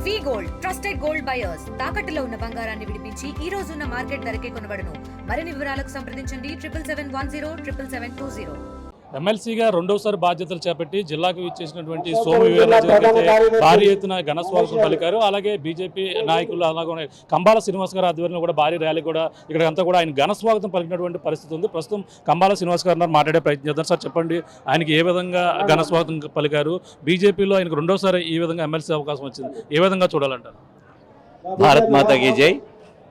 వి gold trusted gold buyers తాకట్టులో ఉన్న బంగారాన్ని విడిపించి ఈ రోజు ఉన్న మార్కెట్ ధరకే కొనబడును. మరిన్ని వివరాలకు సంప్రదించండి 7771077720. ఎమ్మెల్సీగా రెండోసారి బాధ్యతలు చేపట్టి జిల్లాకు ఇచ్చేసినటువంటి సోము వీర్రాజు గారికి భారీ ఎత్తున ఘన స్వాగతం పలికారు. అలాగే బీజేపీ నాయకులు అలాగే కంబాల శ్రీనివాస్ గారి ఆధ్వర్యంలో కూడా భారీ ర్యాలీ కూడా ఇక్కడంతా కూడా ఆయన ఘన స్వాగతం పలికినటువంటి పరిస్థితి ఉంది. ప్రస్తుతం కంబాల శ్రీనివాస్ గారు మాట్లాడే ప్రయత్నం చేద్దాం. సార్ చెప్పండి, ఆయనకి ఏ విధంగా ఘన స్వాగతం పలికారు? బీజేపీలో ఆయనకు రెండోసారి ఈ విధంగా ఎమ్మెల్సీ అవకాశం వచ్చింది, ఏ విధంగా చూడాలంటారు? భారత్ మాతాకి జై.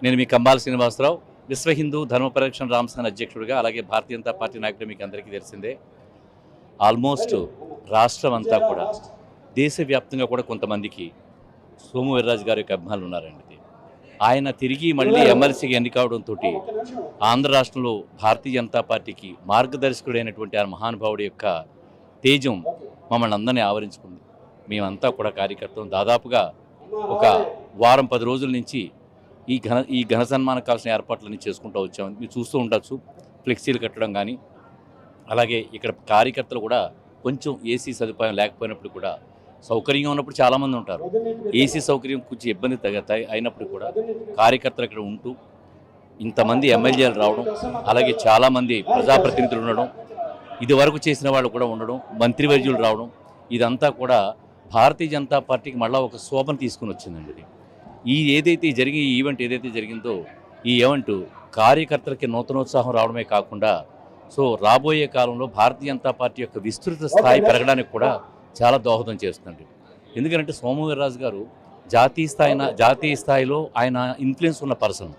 నేను మీ కంబాల శ్రీనివాసరావు, విశ్వ హిందూ ధర్మ పరిరక్షణ రామసేన అధ్యక్షుడిగా, అలాగే భారతీయ జనతా పార్టీ నాయకుడు. మీకు అందరికీ తెలిసిందే, ఆల్మోస్ట్ రాష్ట్రం అంతా కూడా దేశవ్యాప్తంగా కూడా కొంతమందికి సోము వీర్రాజు గారి యొక్క అభిమానులు ఉన్నారండి. ఆయన తిరిగి మళ్ళీ ఎమ్మెల్సీగా ఎన్నికవడంతో ఆంధ్ర రాష్ట్రంలో భారతీయ జనతా పార్టీకి మార్గదర్శకుడైనటువంటి ఆ మహానుభావుడి యొక్క తేజం మమ్మల్ని అందరినీ ఆవరించుకుంది. మేమంతా కూడా కార్యకర్తలు దాదాపుగా ఒక వారం 10 రోజుల నుంచి ఈ ఘన సన్మానం కావాల్సిన ఏర్పాట్లన్నీ చేసుకుంటూ వచ్చాము. మీరు చూస్తూ ఉండొచ్చు, ఫ్లెక్సీలు కట్టడం కానీ, అలాగే ఇక్కడ కార్యకర్తలు కూడా కొంచెం ఏసీ సదుపాయం లేకపోయినప్పుడు కూడా, సౌకర్యంగా ఉన్నప్పుడు చాలామంది ఉంటారు, ఏసీ సౌకర్యం కొంచెం ఇబ్బంది అయినప్పుడు కూడా కార్యకర్తలు ఇక్కడ ఉంటూ ఇంతమంది ఎమ్మెల్యేలు రావడం, అలాగే చాలామంది ప్రజాప్రతినిధులు ఉండడం, ఇది వరకు చేసిన వాళ్ళు కూడా ఉండడం, మంత్రివర్యులు రావడం, ఇదంతా కూడా భారతీయ జనతా పార్టీకి మళ్ళీ ఒక శోభను తీసుకుని వచ్చిందండి. ఈ ఈవెంట్ ఏదైతే జరిగిందో, ఈ ఈవెంట్ కార్యకర్తలకి నూతనోత్సాహం రావడమే కాకుండా రాబోయే కాలంలో భారతీయ జనతా పార్టీ యొక్క విస్తృత స్థాయి పెరగడానికి కూడా చాలా దోహదం చేస్తుంది. ఎందుకంటే సోము వీర్రాజు గారు జాతీయ స్థాయిలో ఆయన ఇన్ఫ్లుయెన్స్ ఉన్న పర్సన్.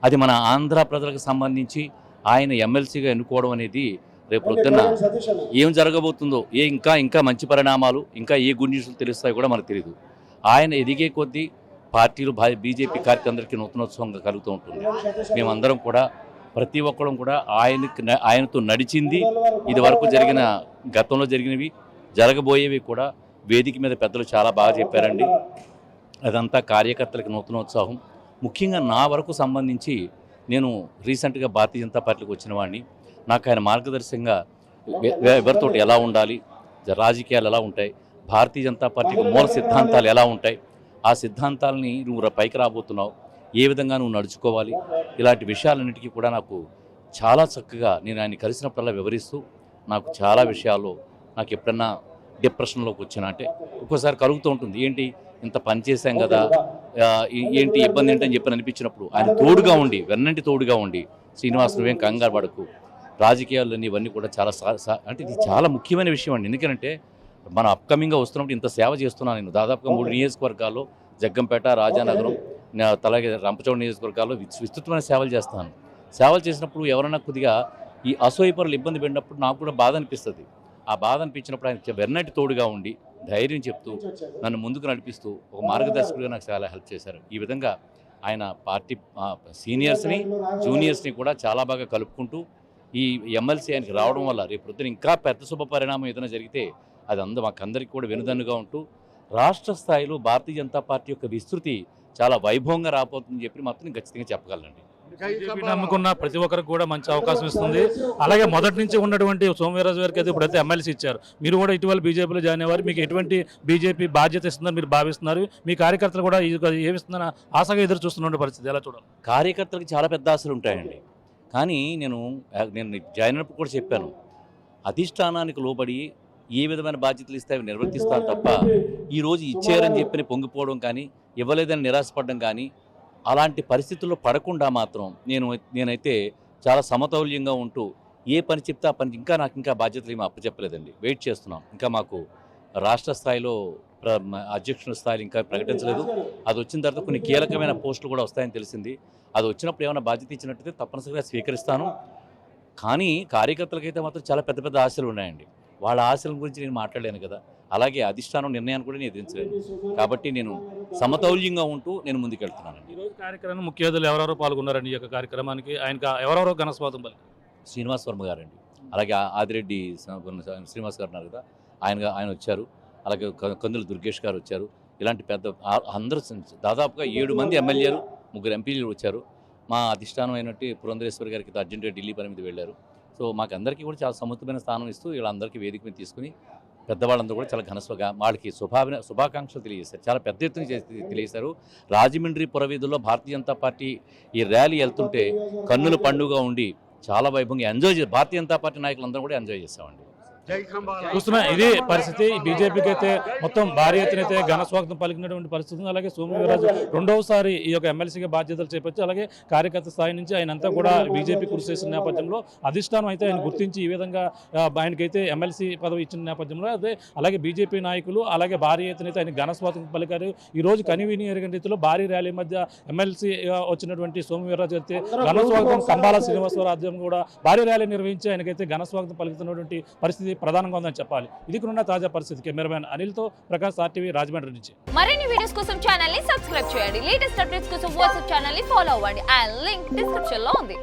అది మన ఆంధ్ర ప్రజలకు సంబంధించి ఆయన ఎమ్మెల్సీగా ఎన్నుకోవడం అనేది రేపు పొద్దున్న ఏం జరగబోతుందో, ఇంకా మంచి పరిణామాలు, ఇంకా ఏ గుడ్ న్యూస్లు తెలుస్తాయో కూడా మనకు తెలియదు. ఆయన ఎదిగే కొద్దీ పార్టీలు బీజేపీ కార్యకర్తలందరికీ నూతనోత్సవంగా కలుగుతూ ఉంటుంది. మేమందరం కూడా ప్రతి ఒక్కరం కూడా ఆయనతో నడిచింది, ఇది వరకు గతంలో జరిగినవి, జరగబోయేవి కూడా వేదిక మీద పెద్దలు చాలా బాగా చెప్పారండి. అదంతా కార్యకర్తలకు నూతనోత్సాహం. ముఖ్యంగా నా వరకు సంబంధించి నేను రీసెంట్గా భారతీయ జనతా పార్టీకి వచ్చిన వాడిని. నాకు ఆయన మార్గదర్శకంగా ఎవరితో ఎలా ఉండాలి, రాజకీయాలు ఎలా ఉంటాయి, భారతీయ జనతా పార్టీకి మూల సిద్ధాంతాలు ఎలా ఉంటాయి, ఆ సిద్ధాంతాలని నువ్వు పైకి రాబోతున్నావు, ఏ విధంగా నువ్వు నడుచుకోవాలి, ఇలాంటి విషయాలన్నిటికీ కూడా నాకు చాలా చక్కగా నేను ఆయన కలిసినప్పుడల్లా వివరిస్తూ, నాకు చాలా విషయాల్లో నాకు ఎప్పుడన్నా డిప్రెషన్లోకి వచ్చినా అంటే ఒక్కోసారి కలుగుతూ ఉంటుంది. ఏంటి ఇంత పని చేశాం కదా, ఏంటి ఇబ్బంది ఏంటని చెప్పని అనిపించినప్పుడు ఆయన తోడుగా ఉండి, వెన్నంటి తోడుగా ఉండి, శ్రీనివాస్ నువ్వేం కంగారు పడకు, రాజకీయాలన్నీ ఇవన్నీ కూడా చాలా అంటే ఇది చాలా ముఖ్యమైన విషయం అండి. ఎందుకంటే మనం అప్కమింగ్గా వస్తున్నప్పుడు ఇంత సేవ చేస్తున్నాను నేను. దాదాపుగా 3 నియోజకవర్గాల్లో, జగ్గంపేట, రాజానగరం, అలాగే రంపచోడ నియోజకవర్గాల్లో విస్తృతమైన సేవలు చేస్తాను. సేవలు చేసినప్పుడు ఎవరైనా కొద్దిగా ఈ అసూయపరులు ఇబ్బంది పడినప్పుడు నాకు కూడా బాధ అనిపిస్తుంది. ఆ బాధ అనిపించినప్పుడు ఆయన వెన్నటి తోడుగా ఉండి ధైర్యం చెప్తూ నన్ను ముందుకు నడిపిస్తూ ఒక మార్గదర్శకుడిగా నాకు చాలా హెల్ప్ చేశారు. ఈ విధంగా ఆయన పార్టీ సీనియర్స్ని, జూనియర్స్ని కూడా చాలా బాగా కలుపుకుంటూ ఈ ఎమ్మెల్సీ ఆయనకి రావడం వల్ల రేపు పొద్దున ఇంకా పెద్ద శుభ పరిణామం ఏదైనా జరిగితే అది మాకందరికీ కూడా వెనుదన్నుగా ఉంటూ రాష్ట్ర స్థాయిలో భారతీయ జనతా పార్టీ యొక్క విస్తృతి చాలా వైభవంగా రాబోతుందని చెప్పి మాత్రం ఖచ్చితంగా చెప్పగలనండి. నమ్ముకున్న ప్రతి ఒక్కరికి కూడా మంచి అవకాశం ఇస్తుంది. అలాగే మొదటి నుంచి ఉన్నటువంటి సోము వీర్రాజు గారికి అయితే ఇప్పుడైతే ఎమ్మెల్సీ ఇచ్చారు. మీరు కూడా ఇటీవల బీజేపీలో జాయిన్ అయ్యారు. మీకు ఎటువంటి బీజేపీ బాధ్యత ఇస్తుందని మీరు భావిస్తున్నారు? మీ కార్యకర్తలు కూడా ఏమిస్తుందని ఆశగా ఎదురు చూస్తున్న పరిస్థితి ఎలా చూడాలి? కార్యకర్తలకు చాలా పెద్ద ఆశలు ఉంటాయండి. కానీ నేను జాయిన్ అయినప్పుడు కూడా చెప్పాను, అధిష్టానానికి లోబడి ఏ విధమైన బాధ్యతలు ఇస్తే అవి నిర్వర్తిస్తాను తప్ప ఈరోజు ఇచ్చారని చెప్పి పొంగిపోవడం కానీ, ఇవ్వలేదని నిరాశపడడం కానీ, అలాంటి పరిస్థితుల్లో పడకుండా మాత్రం నేనైతే చాలా సమతౌల్యంగా ఉంటూ ఏ పని చెప్తే ఆ పని నాకు ఇంకా బాధ్యతలు ఏమీ అప్పచెప్పలేదండి. వెయిట్ చేస్తున్నాం. ఇంకా మాకు రాష్ట్ర స్థాయిలో అధ్యక్షుల స్థాయిలో ఇంకా ప్రకటించలేదు. అది వచ్చిన తర్వాత కొన్ని కీలకమైన పోస్టులు కూడా వస్తాయని తెలిసింది. అది వచ్చినప్పుడు ఏమైనా బాధ్యత ఇచ్చినట్టయితే తప్పనిసరిగా స్వీకరిస్తాను. కానీ కార్యకర్తలకైతే మాత్రం చాలా పెద్ద పెద్ద ఆశలు ఉన్నాయండి. వాళ్ళ ఆశల గురించి నేను మాట్లాడలేను కదా, అలాగే అధిష్టానం నిర్ణయాన్ని కూడా నేను ఎదిరించలేను. కాబట్టి నేను సమతౌల్యంగా ఉంటూ నేను ముందుకెళ్తున్నానండి. ఈరోజు కార్యక్రమం ముఖ్య అతిథులు ఎవరెవరో పాల్గొన్నారండి ఈ యొక్క కార్యక్రమానికి? ఆయనకు ఎవరెవరో ఘన స్వాగతం పలికారు? శ్రీనివాస్ వర్మ గారండి, అలాగే ఆదిరెడ్డి శ్రీనివాస్ గారు ఉన్నారు కదా, ఆయన వచ్చారు. అలాగే కందుల దుర్గేష్ గారు వచ్చారు. ఇలాంటి పెద్ద అందరూ దాదాపుగా 7 మంది ఎమ్మెల్యేలు, 3 ఎంపీలు వచ్చారు. మా అధిష్టానం అయినట్టు పురంధరేశ్వరి గారికి అర్జెంటుగా ఢిల్లీ పని మీద వెళ్ళారు. మాకు అందరికీ కూడా చాలా సముచితమైన స్థానం ఇస్తూ వీళ్ళందరికీ వేదిక మీద తీసుకుని పెద్దవాళ్ళందరూ కూడా చాలా ఘనస్వగా వాళ్ళకి శుభాకాంక్షలు తెలియజేశారు. చాలా పెద్ద ఎత్తున తెలియజేశారు. రాజమండ్రి పురవీధుల్లో భారతీయ జనతా పార్టీ ఈ ర్యాలీ వెళ్తుంటే కన్నుల పండుగ ఉండి చాలా వైభవంగా ఎంజాయ్ చేశారు. భారతీయ జనతా పార్టీ నాయకులందరూ కూడా ఎంజాయ్ చేశామండి. చూస్తున్నా ఇది పరిస్థితి. బీజేపీకి అయితే మొత్తం భారీ ఎత్తున అయితే ఘన స్వాగతం పలికినటువంటి పరిస్థితి ఉంది. అలాగే సోము వీర్రాజు రెండవసారి ఈ యొక్క ఎమ్మెల్సీగా బాధ్యతలు చేపట్టి అలాగే కార్యకర్త స్థాయి నుంచి ఆయనంతా కూడా బీజేపీ కృషి చేసిన నేపథ్యంలో అధిష్టానం అయితే ఆయన గుర్తించి ఈ విధంగా ఆయనకైతే ఎమ్మెల్సీ పదవి ఇచ్చిన నేపథ్యంలో అదే అలాగే బీజేపీ నాయకులు అలాగే భారీ ఎత్తున అయితే ఆయన ఘన స్వాగతం పలికారు. ఈ రోజు కనివిని ఎరగని రీతిలో భారీ ర్యాలీ మధ్య ఎమ్మెల్సీ వచ్చినటువంటి సోము వీర్రాజు అయితే ఘన స్వాగతం కంబాల శ్రీనివాసరావు ఆధ్వర్యంలో కూడా భారీ ర్యాలీ నిర్వహించి ఆయనకైతే ఘన స్వాగతం పలుకుతున్నటువంటి పరిస్థితి ప్రధానంగా ఉందని చెప్పాలి. ఇది ఉన్న తాజా పరిస్థితి. కెమెరామెన్ అనిల్తో ప్రకాష్, RTV, రాజమండ్రి నుంచి. మరిన్ని వీడియోస్ కోసం ఛానల్ ని సబ్స్క్రైబ్ చేయండి. లేటెస్ట్ అప్డేట్స్ కోసం వాట్సాప్ ఛానల్ ని ఫాలో అవ్వండి. ఆ లింక్ డిస్క్రిప్షన్ లో ఉంది.